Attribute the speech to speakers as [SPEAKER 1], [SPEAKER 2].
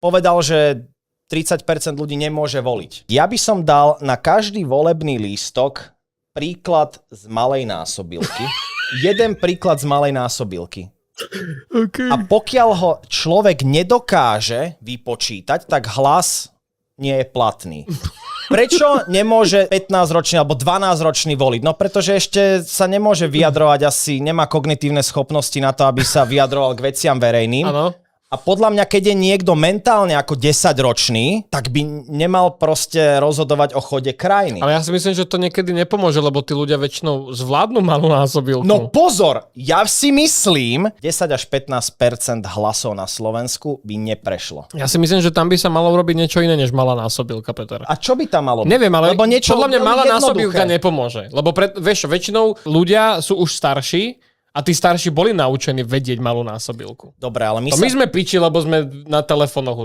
[SPEAKER 1] povedal, že 30% ľudí nemôže voliť. Ja by som dal na každý volebný lístok príklad z malej násobilky. Jeden príklad z malej násobilky.
[SPEAKER 2] Okay.
[SPEAKER 1] A pokiaľ ho človek nedokáže vypočítať, tak hlas nie je platný. Prečo nemôže 15-ročný alebo 12-ročný voliť? No pretože ešte sa nemôže vyjadrovať, asi nemá kognitívne schopnosti na to, aby sa vyjadroval k veciam verejným.
[SPEAKER 2] Áno.
[SPEAKER 1] A podľa mňa, keď je niekto mentálne ako 10-ročný, tak by nemal proste rozhodovať o chode krajiny.
[SPEAKER 2] Ale ja si myslím, že to niekedy nepomôže, lebo tí ľudia väčšinou zvládnu malú násobilku.
[SPEAKER 1] No pozor, ja si myslím, 10 až 15% hlasov na Slovensku by neprešlo.
[SPEAKER 2] Ja si myslím, že tam by sa malo robiť niečo iné, než malá násobilka, Peter.
[SPEAKER 1] A čo by tam malo byť?
[SPEAKER 2] Neviem, ale
[SPEAKER 1] Lebo niečo
[SPEAKER 2] podľa mňa malá
[SPEAKER 1] jednoduché.
[SPEAKER 2] násobilka nepomôže. Lebo vieš, väčšinou ľudia sú už starší a tí starší boli naučení vedieť malú násobilku.
[SPEAKER 1] Dobre, ale
[SPEAKER 2] My sme piči, lebo sme na telefónoch